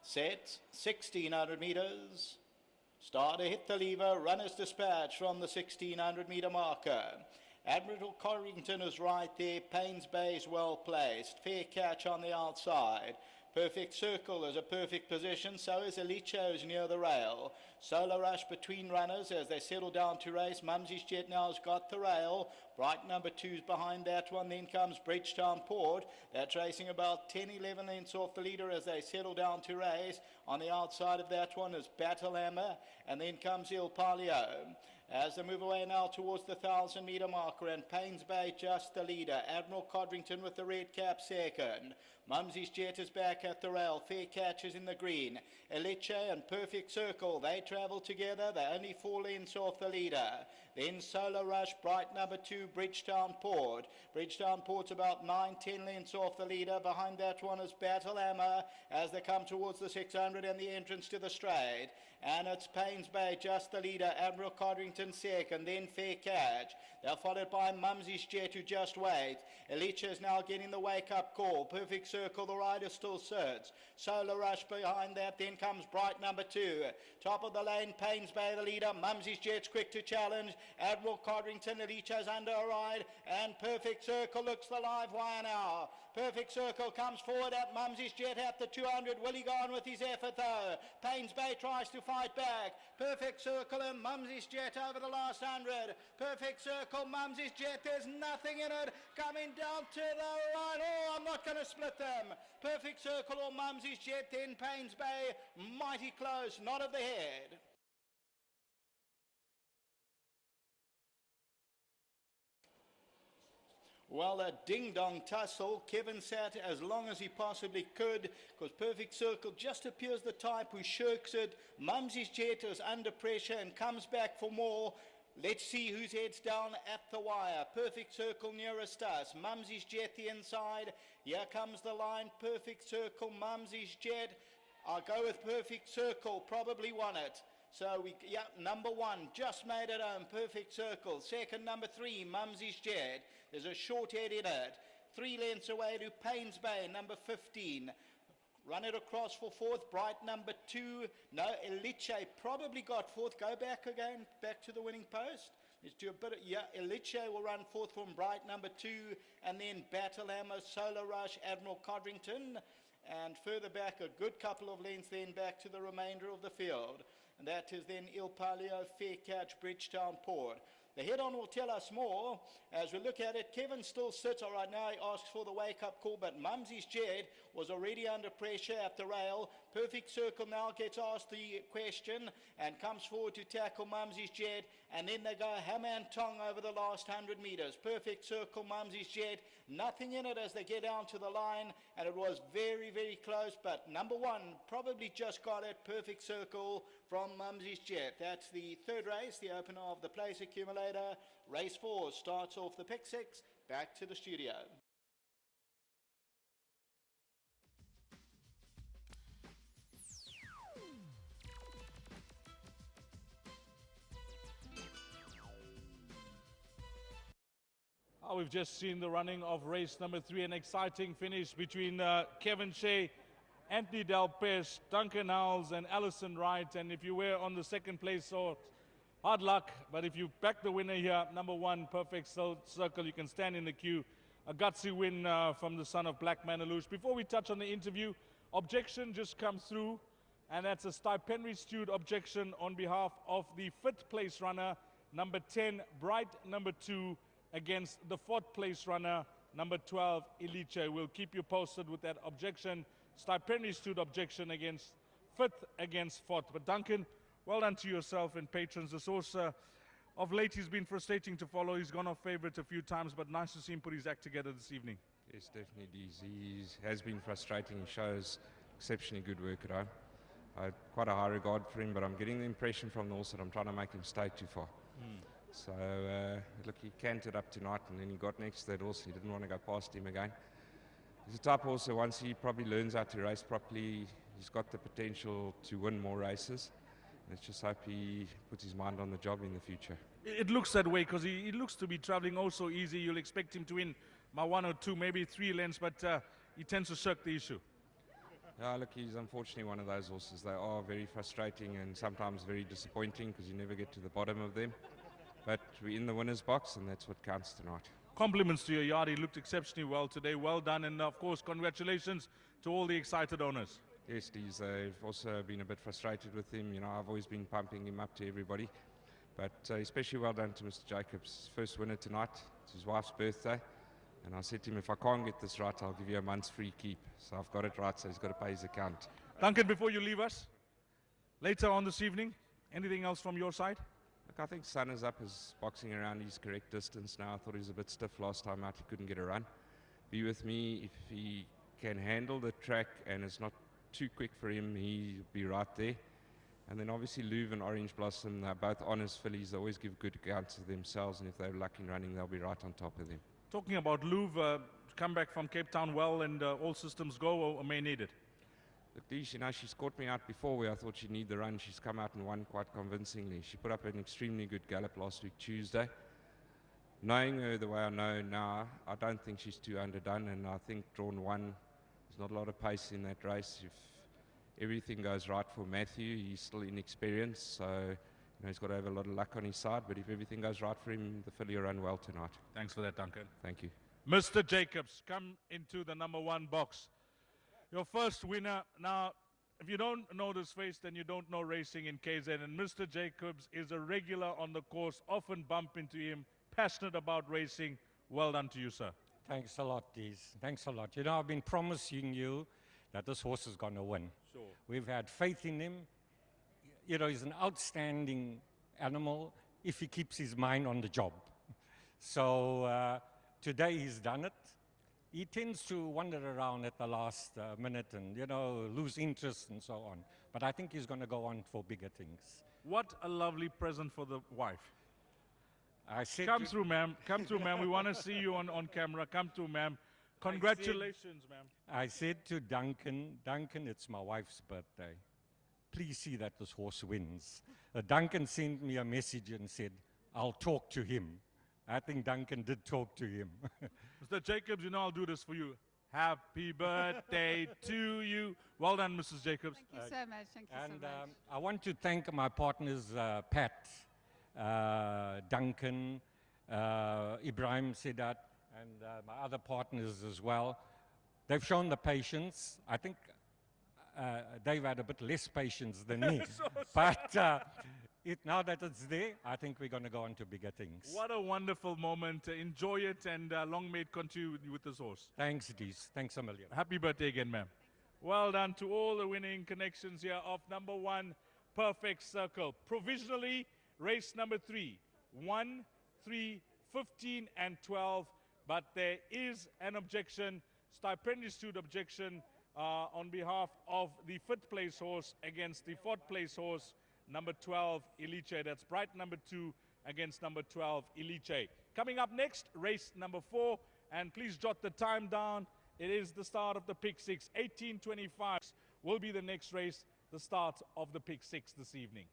set, 1600 meters. Starter hit the lever, runners dispatch from the 1600 meter marker. Admiral Corrington is right there, Paynes Bay is well placed, fair catch on the outside. Perfect Circle is a perfect position, so is Elicho's near the rail. Solar Rush between runners as they settle down to race. Mumsy's Jet now has got the rail. Bright number 2's behind that one. Then comes Bridgetown Port. That's racing about 10-11 lengths off the leader as they settle down to race. On the outside of that one is Battle Hammer, and then comes Il Palio. As they move away now towards the 1,000 meter marker, and Paynes Bay just the leader. Admiral Codrington with the red cap second. Mumsy's Jet is back at the rail. Fair catch is in the green. Eliche and Perfect Circle, they travel together. They're only 4 lengths off the leader. Then Solar Rush, Bright number 2, Bridgetown Port. Bridgetown Port's about 9-10 lengths off the leader. Behind that one is Battle Hammer as they come towards the 600 and the entrance to the straight. And it's Paynes Bay just the leader. Admiral Codrington second, then Fair Catch. They're followed by Mumsy's Jet who just waits. Elicha is now getting the wake-up call. Perfect Circle, the rider still sits. Solar Rush behind that, then comes Bright number 2. Top of the lane, Paynes Bay the leader. Mumsy's Jet's quick to challenge. Admiral Codrington, Elicha's under a ride, and Perfect Circle looks the live wire now. Perfect Circle comes forward at Mumsy's Jet at the 200. Will he go on with his effort though? Paynes Bay tries to fight back. Perfect Circle and Mumsy's Jet over the last 100. Perfect Circle, Mumsy's Jet, there's nothing in it. Coming down to the line. Oh, I'm not going to split them. Perfect Circle or Mumsy's Jet, then Paynes Bay, mighty close, nod of the head. Well, a ding-dong tussle. Kevin sat as long as he possibly could because Perfect Circle just appears the type who shirks it. Mumsy's Jet is under pressure and comes back for more. Let's see whose head's down at the wire. Perfect Circle nearest us. Mumsy's Jet the inside. Here comes the line. Perfect Circle, Mumsy's Jet. I'll go with Perfect Circle. Probably won it. So, number 1 just made it home, Perfect Circle. Second, number 3, Mumsy's Jet. There's a short head in it. 3 lengths away to Paynes Bay, number 15. Run it across for fourth, Bright number 2. No, Eliche probably got fourth. Go back again, back to the winning post. Let's do a bit of, Eliche will run fourth from Bright number 2. And then Battle Hammer, Solar Rush, Admiral Codrington. And further back, a good couple of lengths then back to the remainder of the field. And that is then Il Palio, Fair Catch, Bridgetown Port. The head-on will tell us more as we look at it. Kevin still sits. All right, now he asks for the wake-up call, but Mumsy's Jet was already under pressure at the rail. Perfect Circle now gets asked the question and comes forward to tackle Mumsy's Jet, and then they go hammer and tong over the last 100 meters. Perfect Circle, Mumsy's Jet, nothing in it as they get down to the line, and it was very, very close, but number 1 probably just got it. Perfect Circle from Mumsy's Jet. That's the third race, the opener of the place accumulator. Race 4 starts off the pick 6. Back to the studio. We've just seen the running of race number 3, an exciting finish between Kevin Shea, Anthony Delpes, Duncan Howells and Alison Wright. And if you were on the second place sort, hard luck, but if you back the winner here, number 1, Perfect Circle, you can stand in the queue. A gutsy win from the son of Black Manalouche. Before we touch on the interview, objection just comes through, and that's a stipendiary stewed objection on behalf of the 5th place runner, number 10, Bright number 2, against the 4th place runner, number 12, Eliche. We'll keep you posted with that objection. Stipendiary stewed objection against 5th against 4th. But Duncan, well done to yourself and patrons. The source of late he's been frustrating to follow. He's gone off favourite a few times, but nice to see him put his act together this evening. Yes, definitely. He has been frustrating. He shows exceptionally good work at home. I had quite a high regard for him, but I'm getting the impression from the horse that I'm trying to make him stay too far. So, look, he canted up tonight, and then he got next to that horse. He didn't want to go past him again. He's a type of horse that once he probably learns how to race properly, he's got the potential to win more races. Let's just hope he puts his mind on the job in the future. It looks that way because he looks to be travelling oh so easy. You'll expect him to win by 1 or 2, maybe 3 lengths, but he tends to shirk the issue. Yeah, look, he's unfortunately one of those horses. They are very frustrating and sometimes very disappointing because you never get to the bottom of them. But we're in the winner's box, and that's what counts tonight. Compliments to your yard. He looked exceptionally well today. Well done. And of course, congratulations to all the excited owners. Yes, they've also been a bit frustrated with him. You know, I've always been pumping him up to everybody. But especially well done to Mr. Jacobs. First winner tonight. It's his wife's birthday. And I said to him, if I can't get this right, I'll give you a month's free keep. So I've got it right, so he's got to pay his account. Duncan, before you leave us, later on this evening, anything else from your side? Look, I think Sun is up, is boxing around his correct distance now. I thought he was a bit stiff last time out. He couldn't get a run. Be with me. If he can handle the track and it's not too quick for him, he'll be right there. And then obviously Louvre and Orange Blossom, they're both honest fillies. They always give good accounts of themselves, and if they're lucky in running, they'll be right on top of them. Talking about Louvre, come back from Cape Town well, and all systems go, or may need it? Look, Deesh, you know, she's caught me out before where I thought she'd need the run. She's come out and won quite convincingly. She put up an extremely good gallop last week, Tuesday. Knowing her the way I know now, I don't think she's too underdone, and I think drawn one, there's not a lot of pace in that race. If everything goes right for Matthew, he's still inexperienced, so you know, he's got to have a lot of luck on his side, but if everything goes right for him, the filly will run well tonight. Thanks for that, Duncan. Thank you. Mr. Jacobs, come into the number 1 box. Your first winner. Now, if you don't know this face, then you don't know racing in KZ. And Mr. Jacobs is a regular on the course, often bump into him, passionate about racing. Well done to you, sir. Thanks a lot, Dees. Thanks a lot. You know, I've been promising you that this horse is going to win. Sure. We've had faith in him. You know, he's an outstanding animal if he keeps his mind on the job. So today he's done it. He tends to wander around at the last minute and, you know, lose interest and so on. But I think he's going to go on for bigger things. What a lovely present for the wife. I said Come through, ma'am. Come through, ma'am. We want to see you on camera. Come through, ma'am. Congratulations, ma'am. I said to Duncan, it's my wife's birthday. Please see that this horse wins. Duncan sent me a message and said, I'll talk to him. I think Duncan did talk to him. Mr. Jacobs, you know I'll do this for you. Happy birthday to you. Well done, Mrs. Jacobs. Thank you so much. Thank you And so much. I want to thank my partners, Pat, Duncan, Ibrahim Sedat, and my other partners as well. They've shown the patience. I think they've had a bit less patience than me. But now that it's there, I think we're going to go on to bigger things. What a wonderful moment. Enjoy it, and long may it continue with this horse. Thanks, Dees. Thanks a million. Happy birthday again, ma'am. Well done to all the winning connections here of number 1, Perfect Circle. Provisionally, race number 3, 1, 3, 15, and 12. But there is an objection, stipendous suit objection, on behalf of the 5th place horse against the 4th place horse, number 12, Eliche. That's Bright number 2 against number 12, Eliche. Coming up next, race number 4, and please jot the time down. It is the start of the Pick 6. 18:25 will be the next race, the start of the Pick 6 this evening.